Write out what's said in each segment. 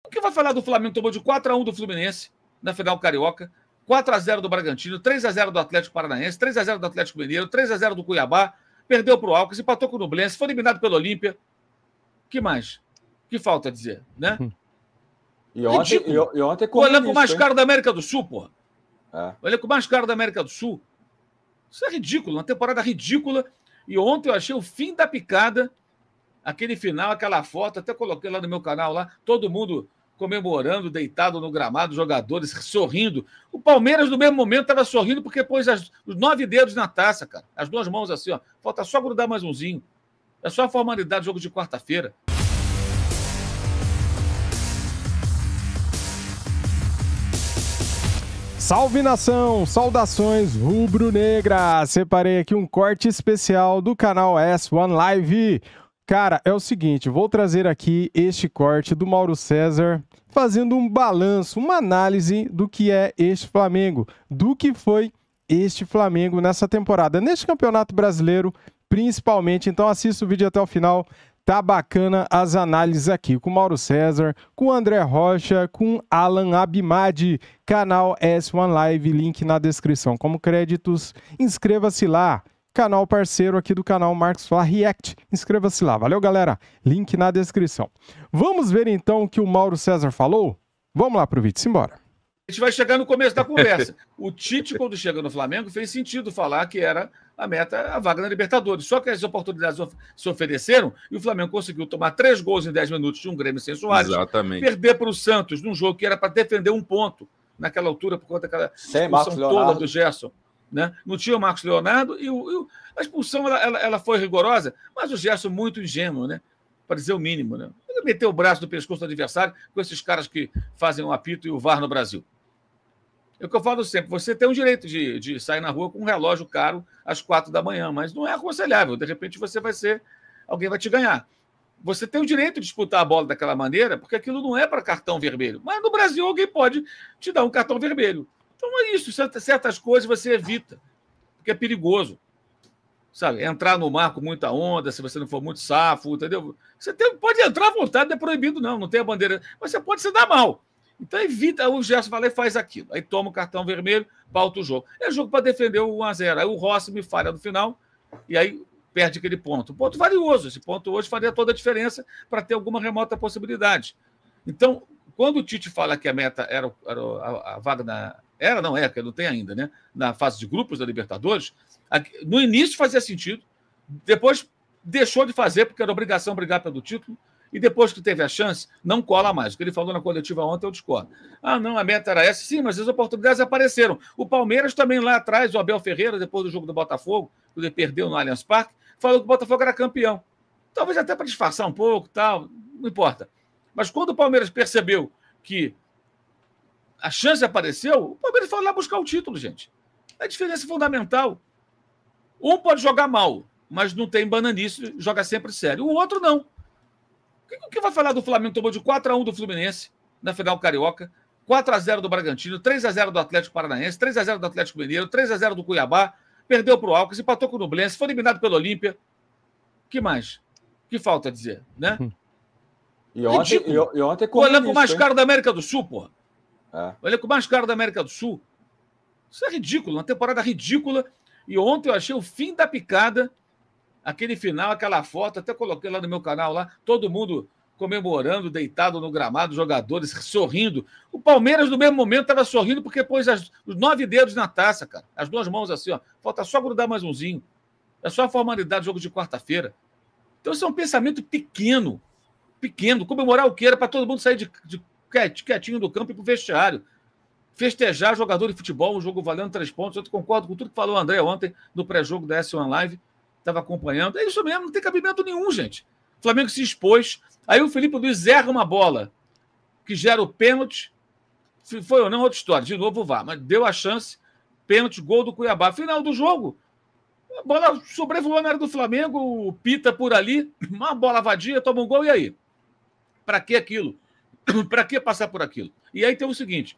O que vai falar do Flamengo? Tomou de 4-1 do Fluminense na final carioca, 4-0 do Bragantino, 3-0 do Atlético Paranaense, 3-0 do Atlético Mineiro, 3-0 do Cuiabá, perdeu para o Alcas, empatou com o Nublense, foi eliminado pelo Olímpia. O que mais? O que falta dizer, né? E ontem o elenco mais caro da América do Sul, porra. É. O elenco mais caro da América do Sul. Isso é ridículo, uma temporada ridícula. E ontem eu achei o fim da picada, aquele final, aquela foto, até coloquei lá no meu canal, lá, todo mundo comemorando, deitado no gramado, jogadores sorrindo. O Palmeiras, no mesmo momento, estava sorrindo porque pôs os 9 dedos na taça, cara. As 2 mãos assim, ó. Falta só grudar mais umzinho. É só a formalidade do jogo de quarta-feira. Salve, nação! Saudações rubro-negras! Separei aqui um corte especial do canal S1 Live. Cara, é o seguinte, vou trazer aqui este corte do Mauro César, fazendo um balanço, uma análise do que é este Flamengo, do que foi este Flamengo nessa temporada, neste Campeonato Brasileiro, principalmente. Então assista o vídeo até o final. Tá bacana as análises aqui com o Mauro César, com o André Rocha, com Alan Abimadi, canal S1 Live, link na descrição. Como créditos, inscreva-se lá. Canal parceiro aqui do canal Marcos Fla React. Inscreva-se lá. Valeu, galera. Link na descrição. Vamos ver então o que o Mauro César falou? Vamos lá pro vídeo, simbora. A gente vai chegar no começo da conversa. O Tite, quando chega no Flamengo, fez sentido falar que era a meta, a vaga na Libertadores. Só que as oportunidades se ofereceram e o Flamengo conseguiu tomar 3 gols em 10 minutos de um Grêmio sem Soares. Exatamente. Perder para o Santos num jogo que era para defender um ponto naquela altura por conta daquela expulsão toda do Gerson. Né? Não tinha o Marcos Leonardo e a expulsão ela foi rigorosa, mas o Gerson muito ingênuo, né? Para dizer o mínimo. Né? Ele meteu o braço no pescoço do adversário com esses caras que fazem o apito e o VAR no Brasil. É o que eu falo sempre, você tem o direito de sair na rua com um relógio caro às 4 da manhã, mas não é aconselhável. De repente você vai ser, alguém vai te ganhar. Você tem o direito de disputar a bola daquela maneira, porque aquilo não é para cartão vermelho. Mas no Brasil alguém pode te dar um cartão vermelho. Então é isso, certas coisas você evita, porque é perigoso. Sabe, entrar no mar com muita onda, se você não for muito safo, entendeu? Você pode entrar à vontade, não é proibido não tem a bandeira, mas você pode se dar mal. Então evita, o Gerson vai lá e faz aquilo. Aí toma o cartão vermelho, pauta o jogo. É jogo para defender o 1-0. Aí o Rossi me falha no final e aí perde aquele ponto. Um ponto valioso. Esse ponto hoje faria toda a diferença para ter alguma remota possibilidade. Então, quando o Tite fala que a meta era a vaga na... porque não tem ainda, né? Na fase de grupos da Libertadores, no início fazia sentido, depois deixou de fazer, porque era obrigação brigar pelo título, e depois que teve a chance, não cola mais. O que ele falou na coletiva ontem, eu discordo. Não, a meta era essa. Sim, mas as oportunidades apareceram. O Palmeiras também lá atrás, o Abel Ferreira, depois do jogo do Botafogo, quando ele perdeu no Allianz Parque, falou que o Botafogo era campeão. Talvez até para disfarçar um pouco, tal, não importa. Mas quando o Palmeiras percebeu que a chance apareceu, o Palmeiras foi lá buscar o título, gente. A diferença é fundamental. Um pode jogar mal, mas não tem bananice, joga sempre sério. O outro não. O que vai falar do Flamengo? Tomou de 4-1 do Fluminense na final carioca, 4-0 do Bragantino, 3-0 do Atlético Paranaense, 3-0 do Atlético Mineiro, 3-0 do Cuiabá, perdeu para o Alcas, empatou com o Nublense, foi eliminado pelo Olímpia. O que mais? O que falta dizer, né? E ontem o elenco mais caro da América do Sul, porra. É. O elenco mais caro da América do Sul. Isso é ridículo, uma temporada ridícula. E ontem eu achei o fim da picada, aquele final, aquela foto, até coloquei lá no meu canal, lá, todo mundo comemorando, deitado no gramado, jogadores sorrindo. O Palmeiras, no mesmo momento, estava sorrindo porque pôs os 9 dedos na taça, cara. As 2 mãos assim, ó. Falta só grudar mais umzinho. É só a formalidade do jogo de quarta-feira. Então, isso é um pensamento pequeno. Pequeno. Comemorar o que era para todo mundo sair quietinho do campo e ir para o vestiário. Festejar jogador de futebol, um jogo valendo 3 pontos. Eu concordo com tudo que falou o André ontem no pré-jogo da S1 Live. Estava acompanhando. É isso mesmo, não tem cabimento nenhum, gente. O Flamengo se expôs. Aí o Felipe Luiz erra uma bola que gera o pênalti. Se foi ou não, outra história. De novo o VAR. Mas deu a chance. Pênalti, gol do Cuiabá. Final do jogo. A bola sobrevoou na área do Flamengo. Pita por ali. Uma bola vadia, toma um gol. E aí? Para que aquilo? Para que passar por aquilo? E aí tem o seguinte.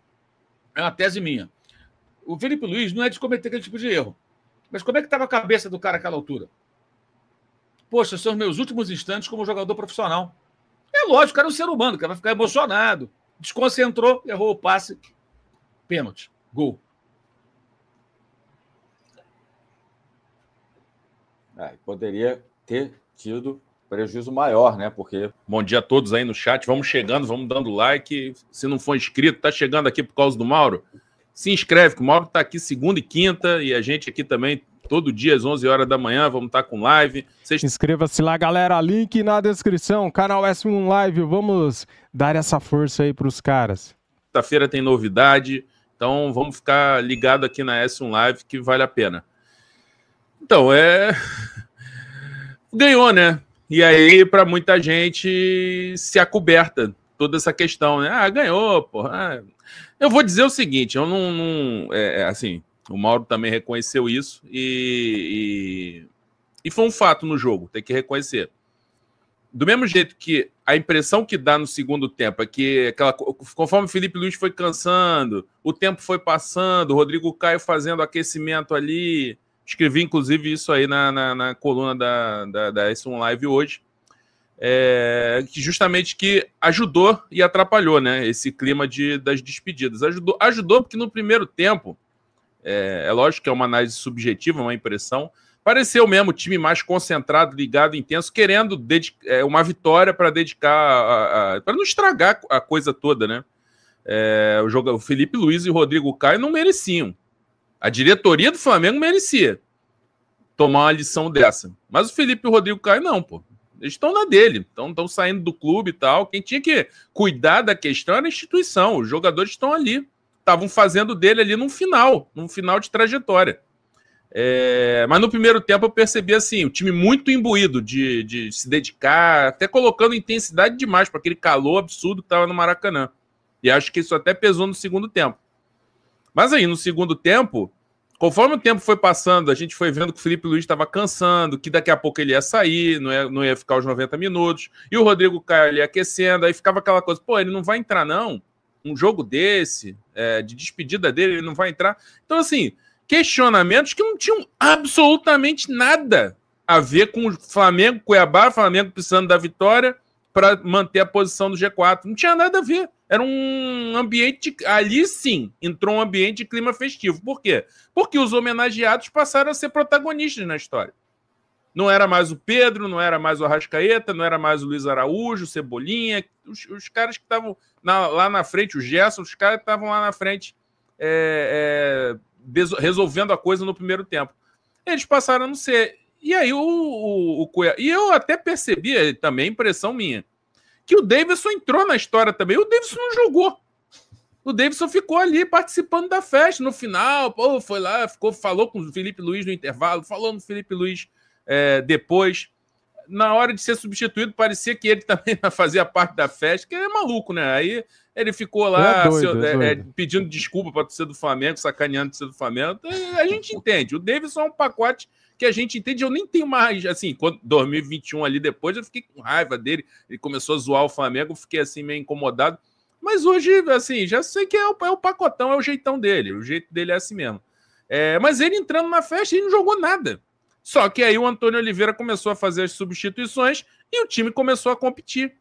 É uma tese minha. O Felipe Luiz não é de cometer aquele tipo de erro. Mas como é que estava a cabeça do cara àquela altura? Poxa, são os meus últimos instantes como jogador profissional. É lógico, o cara é um ser humano, o cara vai ficar emocionado. Desconcentrou, errou o passe. Pênalti. Gol. Poderia ter tido prejuízo maior, né? Porque... Bom dia a todos aí no chat. Vamos chegando, vamos dando like. Se não for inscrito, tá chegando aqui por causa do Mauro, se inscreve, que o Mauro tá aqui segunda e quinta, e a gente aqui também todo dia às 11 horas da manhã, vamos estar com live. Inscreva-se lá, galera. Link na descrição, canal S1 Live. Vamos dar essa força aí pros caras. Quinta-feira tem novidade, então vamos ficar ligado aqui na S1 Live, que vale a pena. Então, ganhou, né? E aí, para muita gente, se acoberta toda essa questão, né? Ah, ganhou, porra. Eu vou dizer o seguinte, eu não assim, o Mauro também reconheceu isso e foi um fato no jogo, tem que reconhecer. Do mesmo jeito que a impressão que dá no segundo tempo é que conforme o Felipe Luiz foi cansando, o tempo foi passando, o Rodrigo Caio fazendo aquecimento ali, escrevi inclusive isso aí na coluna da S1 Live hoje, que justamente que ajudou e atrapalhou, né, esse clima das despedidas. Ajudou porque no primeiro tempo, é lógico que é uma análise subjetiva, uma impressão, pareceu mesmo o time mais concentrado, ligado, intenso, querendo uma vitória para dedicar, para não estragar a coisa toda, né? O Felipe Luiz e o Rodrigo Caio não mereciam. A diretoria do Flamengo merecia tomar uma lição dessa. Mas o Felipe e o Rodrigo Caio não, pô. Eles estão na dele, estão saindo do clube e tal. Quem tinha que cuidar da questão era a instituição. Os jogadores estão ali. Estavam fazendo dele ali num final de trajetória. Mas no primeiro tempo eu percebi assim, o time muito imbuído de se dedicar, até colocando intensidade demais para aquele calor absurdo que estava no Maracanã. E acho que isso até pesou no segundo tempo. Mas aí, no segundo tempo, conforme o tempo foi passando, a gente foi vendo que o Felipe Luiz estava cansando, que daqui a pouco ele ia sair, não ia ficar os 90 minutos, e o Rodrigo Caio ali aquecendo, aí ficava aquela coisa, pô, ele não vai entrar não? Um jogo desse, de despedida dele, ele não vai entrar? Então, assim, questionamentos que não tinham absolutamente nada a ver com o Flamengo, Cuiabá, Flamengo precisando da vitória para manter a posição do G4. Não tinha nada a ver. Era um ambiente... Ali, sim, entrou um ambiente de clima festivo. Por quê? Porque os homenageados passaram a ser protagonistas na história. Não era mais o Pedro, não era mais o Arrascaeta, não era mais o Luiz Araújo, o Cebolinha, os caras que estavam lá na frente, o Gerson, os caras que estavam lá na frente resolvendo a coisa no primeiro tempo. Eles passaram a não ser. E aí e eu até percebi, também impressão minha, que o Davidson entrou na história também. O Davidson não jogou. O Davidson ficou ali participando da festa. No final, pô, foi lá, falou com o Felipe Luiz no intervalo, falou no Felipe Luiz depois. Na hora de ser substituído, parecia que ele também fazia parte da festa, que ele é maluco, né? Aí ele ficou lá pedindo desculpa para a torcida do Flamengo, sacaneando a torcida do Flamengo. A gente entende. O Davidson é um pacote que a gente entende. Eu nem tenho mais... Assim, quando 2021 ali depois, eu fiquei com raiva dele. Ele começou a zoar o Flamengo, eu fiquei assim meio incomodado. Mas hoje, assim, já sei que é o pacotão, é o jeitão dele. O jeito dele é assim mesmo. Mas ele entrando na festa, ele não jogou nada. Só que aí o Antônio Oliveira começou a fazer as substituições e o time começou a competir,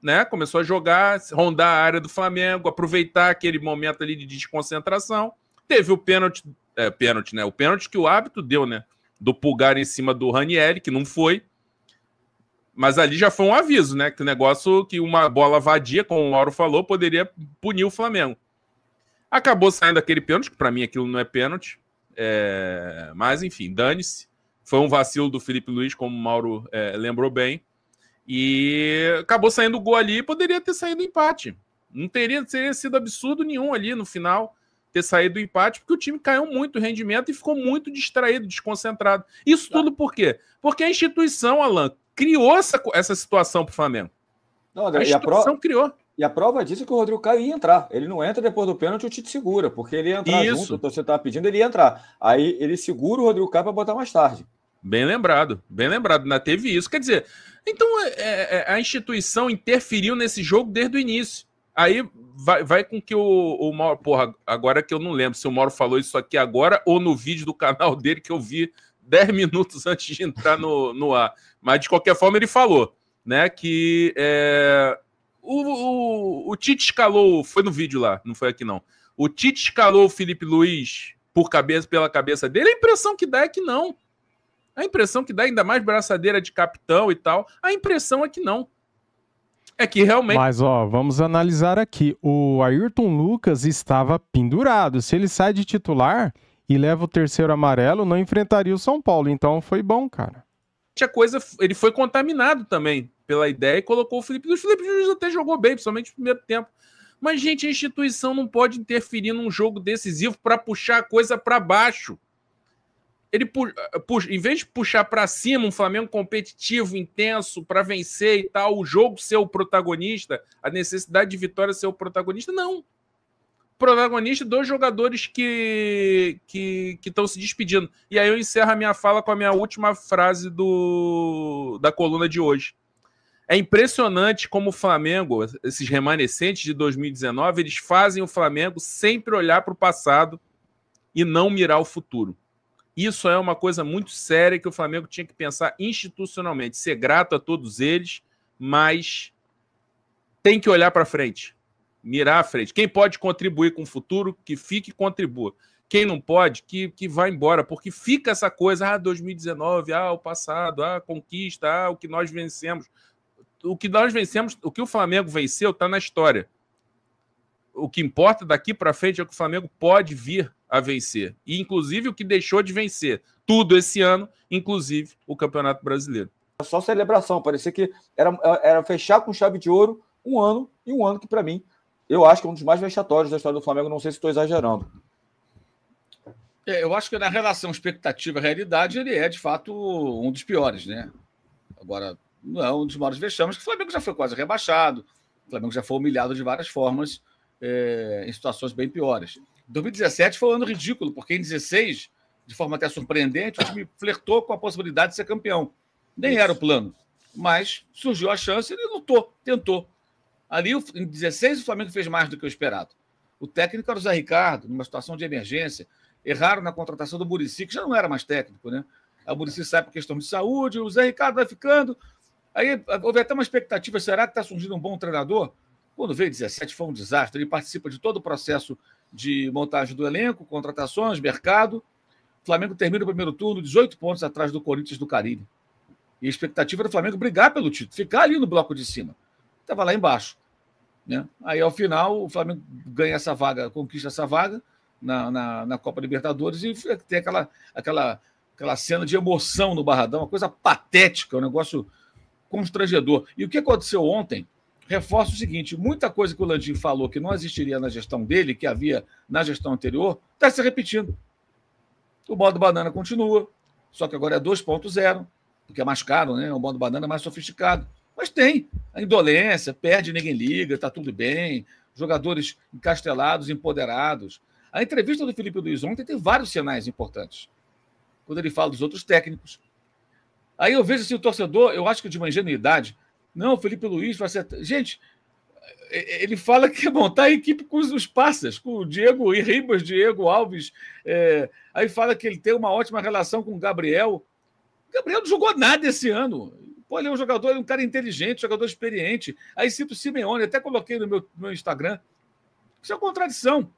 né? Começou a jogar, rondar a área do Flamengo, aproveitar aquele momento ali de desconcentração. Teve o pênalti, né? O pênalti que o árbitro deu, né? Do Pulgar em cima do Ranieri, que não foi. Mas ali já foi um aviso, né? Que o negócio, que uma bola vadia, como o Mauro falou, poderia punir o Flamengo. Acabou saindo aquele pênalti, que para mim aquilo não é pênalti. Mas, enfim, dane-se. Foi um vacilo do Felipe Luiz, como o Mauro lembrou bem. E acabou saindo o gol ali e poderia ter saído o empate. Não teria sido absurdo nenhum ali no final ter saído o empate, porque o time caiu muito o rendimento e ficou muito distraído, desconcentrado. Isso tudo por quê? Porque a instituição, Alan, criou essa situação para o Flamengo. Não, André, a instituição criou. E a prova disso é que o Rodrigo Caio ia entrar. Ele não entra depois do pênalti, o Tite segura, porque ele ia entrar junto, então você estava pedindo, ele ia entrar. Aí ele segura o Rodrigo Caio para botar mais tarde. Bem lembrado, ainda teve isso. Quer dizer, então a instituição interferiu nesse jogo desde o início. Aí vai com que o Mauro... Porra, agora que eu não lembro se o Mauro falou isso aqui agora ou no vídeo do canal dele que eu vi 10 minutos antes de entrar no ar. Mas, de qualquer forma, ele falou, né, que o Tite escalou, foi no vídeo lá, não foi aqui não. O Tite escalou o Felipe Luiz pela cabeça dele, a impressão que dá é que não. A impressão que dá, ainda mais braçadeira de capitão e tal, a impressão é que não. É que realmente... Mas, vamos analisar aqui. O Ayrton Lucas estava pendurado. Se ele sai de titular e leva o terceiro amarelo, não enfrentaria o São Paulo. Então, foi bom, cara. Ele foi contaminado também pela ideia e colocou o Felipe Luiz. O Felipe Luiz até jogou bem, principalmente no primeiro tempo. Mas, gente, a instituição não pode interferir num jogo decisivo para puxar a coisa para baixo. Ele em vez de puxar para cima um Flamengo competitivo, intenso, para vencer e tal, o jogo ser o protagonista, a necessidade de vitória ser o protagonista, não. Protagonista, 2 jogadores que estão se despedindo. E aí eu encerro a minha fala com a minha última frase da coluna de hoje. É impressionante como o Flamengo, esses remanescentes de 2019, eles fazem o Flamengo sempre olhar para o passado e não mirar o futuro. Isso é uma coisa muito séria que o Flamengo tinha que pensar institucionalmente. Ser grato a todos eles, mas tem que olhar para frente. Mirar à frente. Quem pode contribuir com o futuro, que fique e contribua. Quem não pode, que vá embora. Porque fica essa coisa, 2019, o passado, a conquista, o que nós vencemos. O que nós vencemos, o que o Flamengo venceu está na história. O que importa daqui para frente é o que o Flamengo pode vir a vencer. E, inclusive, o que deixou de vencer. Tudo esse ano, inclusive o Campeonato Brasileiro. Só celebração. Parecia que era fechar com chave de ouro um ano que, para mim, eu acho que é um dos mais vexatórios da história do Flamengo. Não sei se estou exagerando. Eu acho que na relação expectativa-realidade ele é, de fato, um dos piores, né? Agora, não é um dos maiores vexames, que o Flamengo já foi quase rebaixado, o Flamengo já foi humilhado de várias formas, em situações bem piores. 2017 foi um ano ridículo, porque em 2016, de forma até surpreendente, o time flertou com a possibilidade de ser campeão. Nem era o plano, mas surgiu a chance e ele lutou, tentou. Ali, em 2016, o Flamengo fez mais do que o esperado. O técnico era o Zé Ricardo, numa situação de emergência. Erraram na contratação do Muricy, que já não era mais técnico, né? O Muricy sai por questão de saúde, o Zé Ricardo vai ficando. Aí houve até uma expectativa, será que está surgindo um bom treinador? Quando veio 2017 foi um desastre. Ele participa de todo o processo de montagem do elenco, contratações, mercado. O Flamengo termina o primeiro turno 18 pontos atrás do Corinthians do Caribe. E a expectativa era do Flamengo brigar pelo título, ficar ali no bloco de cima. Estava lá embaixo. Né? Aí, ao final, o Flamengo ganha essa vaga, conquista essa vaga na Copa Libertadores e tem aquela cena de emoção no Barradão, uma coisa patética, um negócio constrangedor. E o que aconteceu ontem reforça o seguinte: muita coisa que o Landim falou que não existiria na gestão dele, que havia na gestão anterior, está se repetindo. O modo banana continua, só que agora é 2.0, porque é mais caro, né? O modo banana é mais sofisticado. Mas tem a indolência, perde, ninguém liga, está tudo bem, jogadores encastelados, empoderados. A entrevista do Felipe Luiz ontem tem vários sinais importantes, quando ele fala dos outros técnicos. Aí eu vejo assim, o torcedor, eu acho que de uma ingenuidade, não, o Felipe Luiz vai ser... Gente, ele fala que ia montar a equipe com os passas, com o Diego Ribas, Diego Alves, aí fala que ele tem uma ótima relação com o Gabriel. O Gabriel não jogou nada esse ano. Pô, ele é um jogador, ele é um cara inteligente, jogador experiente. Aí cito o Simeone, até coloquei no meu Instagram. Isso é contradição.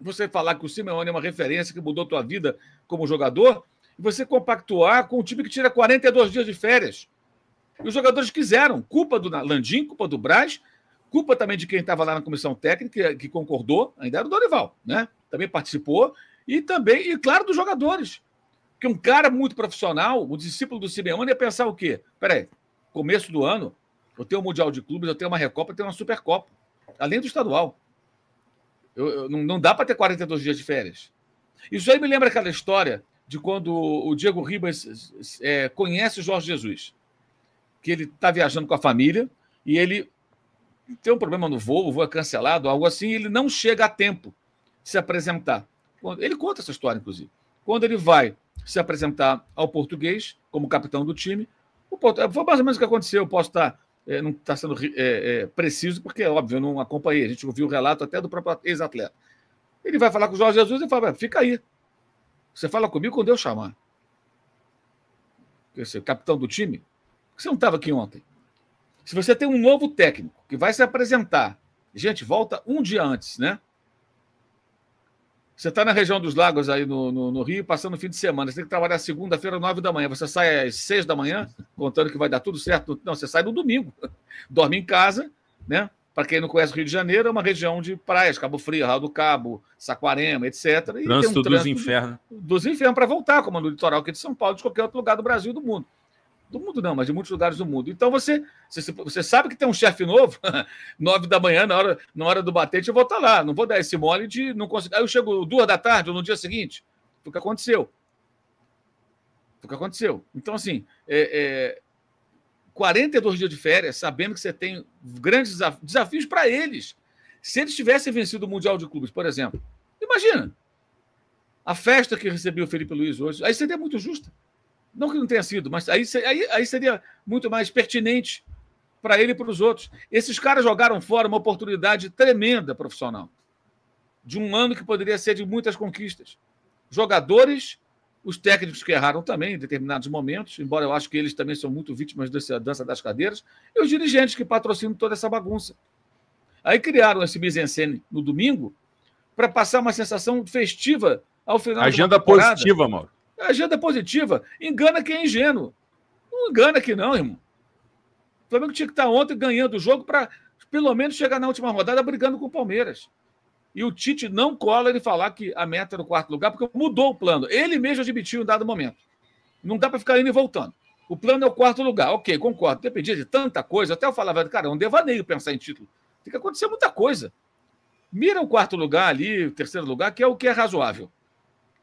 Você falar que o Simeone é uma referência que mudou a tua vida como jogador, e você compactuar com um time que tira 42 dias de férias. E os jogadores quiseram. Culpa do Landim, culpa do Braz, culpa também de quem estava lá na comissão técnica, que concordou, ainda era o Dorival, né? Também participou, e também, e claro, dos jogadores. Porque um cara muito profissional, o discípulo do Simeone, ia pensar o quê? Peraí, começo do ano, eu tenho um Mundial de Clubes, eu tenho uma Recopa, eu tenho uma Supercopa, além do estadual. Não dá para ter 42 dias de férias. Isso aí me lembra aquela história de quando o Diego Ribas conhece o Jorge Jesus, que ele está viajando com a família e ele tem um problema no voo, o voo é cancelado, algo assim, e ele não chega a tempo de se apresentar. Ele conta essa história, inclusive. Quando ele vai se apresentar ao Português como capitão do time, foi mais ou menos o que aconteceu. Eu posso estar... não está sendo preciso, porque, óbvio, eu não acompanhei. A gente ouviu o relato até do próprio ex-atleta. Ele vai falar com o Jorge Jesus e fala: fica aí. Você fala comigo quando eu chamar. Você, capitão do time? Por que você não estava aqui ontem? Se você tem um novo técnico que vai se apresentar, gente, volta um dia antes, né? Você está na região dos lagos aí no Rio, passando o fim de semana. Você tem que trabalhar segunda-feira, 9 da manhã. Você sai às 6 da manhã, contando que vai dar tudo certo. Não, você sai no domingo. Dorme em casa, né? Para quem não conhece o Rio de Janeiro, é uma região de praias, Cabo Frio, Raio do Cabo, Saquarema, etc. E trânsito dos infernos. Dos infernos para voltar, como no litoral aqui de São Paulo, de qualquer outro lugar do Brasil e do mundo. Do mundo não, mas de muitos lugares do mundo. Então você sabe que tem um chefe novo, 9 da manhã, na hora do batente, eu vou estar lá. Não vou dar esse mole de não conseguir. Aí eu chego 2 da tarde ou no dia seguinte. Foi o que aconteceu. Então, assim, 42 dias de férias, sabendo que você tem grandes desafios para eles. Se eles tivessem vencido o Mundial de Clubes, por exemplo, imagina a festa que recebeu o Felipe Luiz hoje. Aí seria muito justa. Não que não tenha sido, mas aí seria muito mais pertinente para ele e para os outros. Esses caras jogaram fora uma oportunidade tremenda profissional, de um ano que poderia ser de muitas conquistas. Jogadores, os técnicos que erraram também em determinados momentos, embora eu acho que eles também são muito vítimas dessa dança das cadeiras, e os dirigentes que patrocinam toda essa bagunça. Aí criaram esse mise-en-scène no domingo para passar uma sensação festiva ao final da temporada. Agenda positiva, Mauro. Agenda positiva. Engana quem é ingênuo. Não engana aqui não, irmão. O Flamengo tinha que estar ontem ganhando o jogo para, pelo menos, chegar na última rodada brigando com o Palmeiras. E o Tite não cola ele falar que a meta era o 4º lugar, porque mudou o plano. Ele mesmo admitiu em dado momento. Não dá para ficar indo e voltando. O plano é o 4º lugar. Ok, concordo. Dependia de tanta coisa. Até eu falava, cara, é um devaneio pensar em título. Tem que acontecer muita coisa. Mira o 4º lugar ali, o 3º lugar, que é o que é razoável.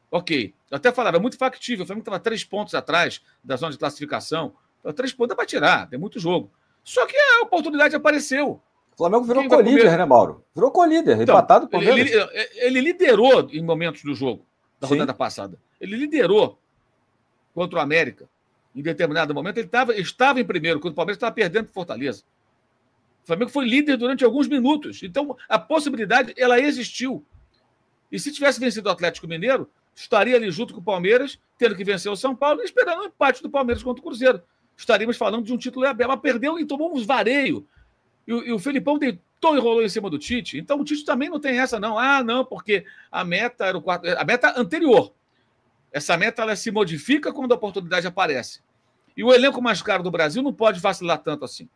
Ok. Eu até falava, é muito factível. O Flamengo estava 3 pontos atrás da zona de classificação. 3 pontos dá para tirar, tem muito jogo. Só que a oportunidade apareceu. O Flamengo virou co-líder, né, Mauro? Virou co-líder, então, empatado com o Palmeiras. Ele liderou em momentos do jogo, da rodada passada. Ele liderou contra o América. Em determinado momento, ele estava em primeiro, quando o Palmeiras estava perdendo para o Fortaleza. O Flamengo foi líder durante alguns minutos. Então, a possibilidade, ela existiu. E se tivesse vencido o Atlético Mineiro, estaria ali junto com o Palmeiras, tendo que vencer o São Paulo e esperando o empate do Palmeiras contra o Cruzeiro. Estaríamos falando de um título aberto, mas perdeu e tomou uns vareio. E o Felipão deitou e rolou em cima do Tite. Então o Tite também não tem essa, não. Ah, não, porque a meta era o 4º. A meta anterior. Essa meta ela se modifica quando a oportunidade aparece. E o elenco mais caro do Brasil não pode vacilar tanto assim.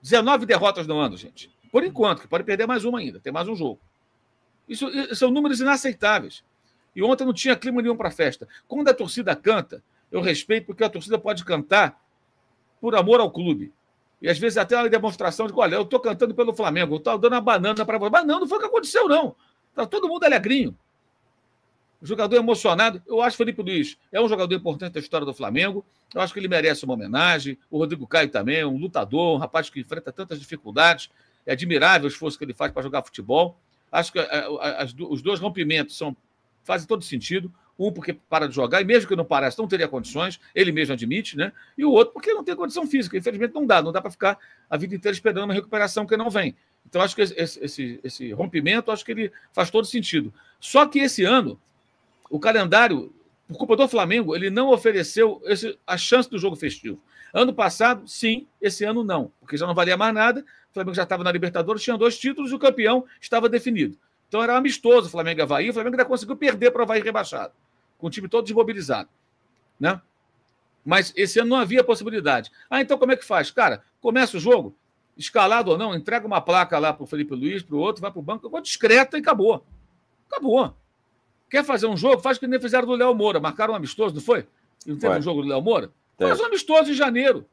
19 derrotas no ano, gente. Por enquanto, que pode perder mais uma ainda, tem mais um jogo. Isso são números inaceitáveis. E ontem não tinha clima nenhum para a festa. Quando a torcida canta, eu respeito, porque a torcida pode cantar por amor ao clube. E às vezes até uma demonstração de, olha, eu estou cantando pelo Flamengo, eu estou dando uma banana para você. Mas não foi o que aconteceu, não. Está todo mundo alegrinho. O jogador emocionado. Eu acho que o Felipe Luiz é um jogador importante da história do Flamengo. Eu acho que ele merece uma homenagem. O Rodrigo Caio também, um lutador, um rapaz que enfrenta tantas dificuldades. É admirável o esforço que ele faz para jogar futebol. Acho que os 2 rompimentos fazem todo sentido. Um porque para de jogar, e mesmo que não parasse, não teria condições, ele mesmo admite, né? E o outro porque não tem condição física. Infelizmente não dá para ficar a vida inteira esperando uma recuperação que não vem. Então acho que esse rompimento, acho que ele faz todo sentido. Só que esse ano, o calendário, por culpa do Flamengo, ele não ofereceu a chance do jogo festivo. Ano passado, sim, esse ano não, porque já não valia mais nada, o Flamengo já estava na Libertadores, tinha 2 títulos e o campeão estava definido. Então era amistoso o Flamengo e Avaí, o Flamengo ainda conseguiu perder para o Avaí rebaixado, com o time todo desmobilizado. Né? Mas esse ano não havia possibilidade. Ah, então como é que faz? Cara, começa o jogo, escalado ou não, entrega uma placa lá para o Felipe Luiz, para o outro, vai para o banco, discreta e acabou. Acabou. Quer fazer um jogo? Faz o que nem fizeram do Léo Moura. Marcaram um amistoso, não foi? E não teve um jogo do Léo Moura? Faz um amistoso em janeiro,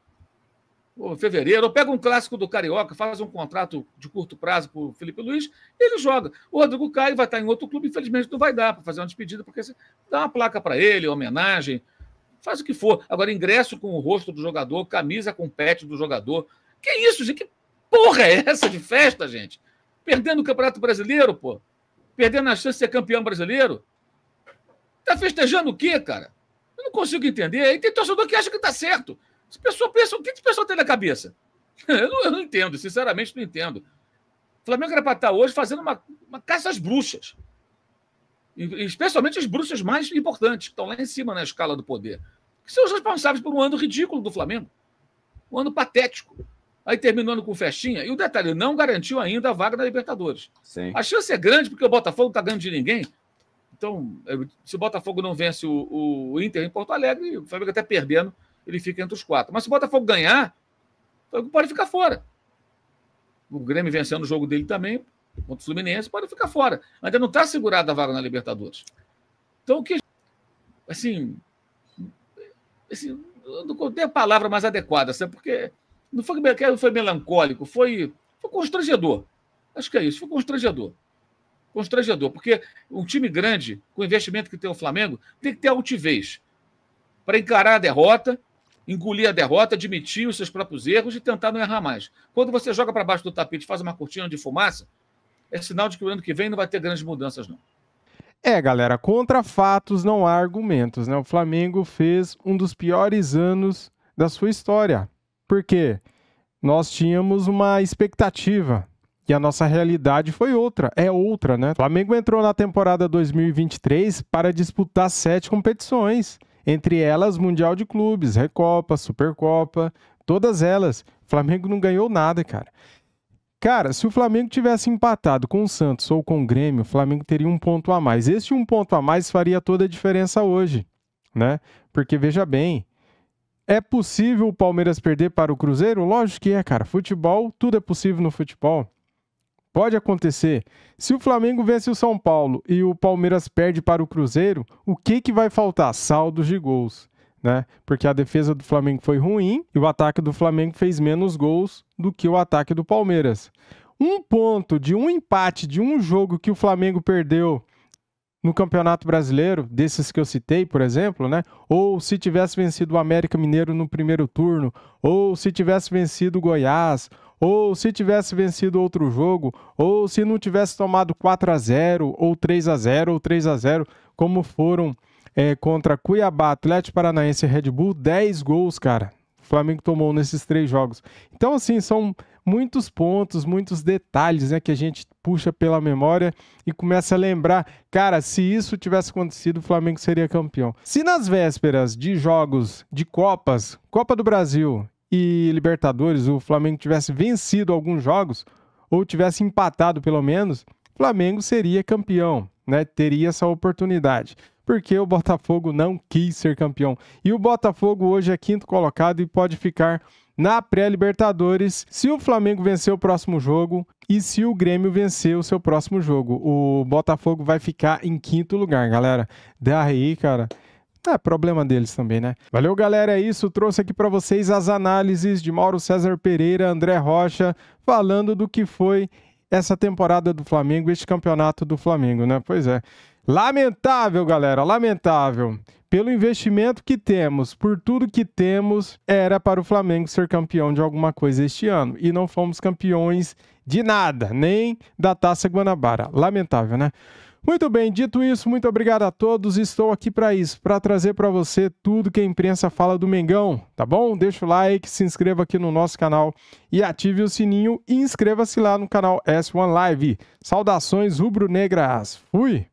ou fevereiro, ou pega um clássico do Carioca, faz um contrato de curto prazo para o Felipe Luiz, e ele joga. O Rodrigo Caio vai estar em outro clube, infelizmente não vai dar para fazer uma despedida, porque você dá uma placa para ele, homenagem, faz o que for. Agora, ingresso com o rosto do jogador, camisa com o pet do jogador. Que isso, gente? Que porra é essa de festa, gente? Perdendo o Campeonato Brasileiro, pô. Perdendo a chance de ser campeão brasileiro. Tá festejando o quê, cara? Eu não consigo entender. Aí tem torcedor que acha que tá certo. As pessoas pensam, o que esse pessoal tem na cabeça? Eu não entendo, sinceramente não entendo. O Flamengo era para estar hoje fazendo uma caça às bruxas. Especialmente as bruxas mais importantes, que estão lá em cima na escala do poder. Que são os responsáveis por um ano ridículo do Flamengo. Um ano patético. aí terminando com festinha. E o detalhe, não garantiu ainda a vaga na Libertadores. Sim. A chance é grande porque o Botafogo não está ganhando de ninguém. Então, se o Botafogo não vence o Inter em Porto Alegre, o Flamengo até perdendo, ele fica entre os 4. Mas se o Botafogo ganhar, o Flamengo pode ficar fora. O Grêmio vencendo o jogo dele também, contra o Fluminense, pode ficar fora. Ainda não está assegurada a vaga na Libertadores. Então, o que... Assim, eu não dei a palavra mais adequada, sabe? Porque não foi melancólico, foi constrangedor. Acho que é isso, foi constrangedor. Constrangedor, porque um time grande, com o investimento que tem o Flamengo, tem que ter altivez para encarar a derrota, engolir a derrota, admitir os seus próprios erros e tentar não errar mais. Quando você joga para baixo do tapete e faz uma cortina de fumaça, é sinal de que o ano que vem não vai ter grandes mudanças, não. Galera, contra fatos não há argumentos, né? O Flamengo fez um dos piores anos da sua história. Por quê? Nós tínhamos uma expectativa e a nossa realidade foi outra, é outra, né? O Flamengo entrou na temporada 2023 para disputar 7 competições, entre elas Mundial de Clubes, Recopa, Supercopa, todas elas. O Flamengo não ganhou nada, cara. Cara, se o Flamengo tivesse empatado com o Santos ou com o Grêmio, o Flamengo teria um ponto a mais. Este um ponto a mais faria toda a diferença hoje, né? Porque, veja bem, é possível o Palmeiras perder para o Cruzeiro? Lógico que é, cara. Futebol, tudo é possível no futebol. Pode acontecer. Se o Flamengo vence o São Paulo e o Palmeiras perde para o Cruzeiro, o que vai faltar? Saldos de gols, né? Porque a defesa do Flamengo foi ruim e o ataque do Flamengo fez menos gols do que o ataque do Palmeiras. Um ponto de um empate de um jogo que o Flamengo perdeu no Campeonato Brasileiro, desses que eu citei, por exemplo, né? Ou se tivesse vencido o América Mineiro no primeiro turno, ou se tivesse vencido o Goiás, ou se tivesse vencido outro jogo, ou se não tivesse tomado 4-0, ou 3-0, ou 3-0, como foram contra Cuiabá, Atlético Paranaense e Red Bull, 10 gols, cara. O Flamengo tomou nesses 3 jogos. Então, assim, são muitos pontos, muitos detalhes, né, que a gente puxa pela memória e começa a lembrar, cara, se isso tivesse acontecido, o Flamengo seria campeão. Se nas vésperas de jogos de Copas, Copa do Brasil e Libertadores, o Flamengo tivesse vencido alguns jogos, ou tivesse empatado pelo menos, o Flamengo seria campeão, né? Teria essa oportunidade. Porque o Botafogo não quis ser campeão. E o Botafogo hoje é 5º colocado e pode ficar na pré-Libertadores se o Flamengo vencer o próximo jogo e se o Grêmio vencer o seu próximo jogo. O Botafogo vai ficar em 5º lugar, galera. Daí, cara, é problema deles também, né? Valeu, galera, é isso. Trouxe aqui para vocês as análises de Mauro César Pereira, André Rocha, falando do que foi essa temporada do Flamengo, este campeonato do Flamengo, né? Pois é. Lamentável, galera, lamentável. Pelo investimento que temos, por tudo que temos, era para o Flamengo ser campeão de alguma coisa este ano. E não fomos campeões de nada, nem da Taça Guanabara. Lamentável, né? Muito bem, dito isso, muito obrigado a todos. Estou aqui para isso, para trazer para você tudo que a imprensa fala do Mengão, tá bom? Deixa o like, se inscreva aqui no nosso canal e ative o sininho e inscreva-se lá no canal S1 Live. Saudações rubro-negras. Fui!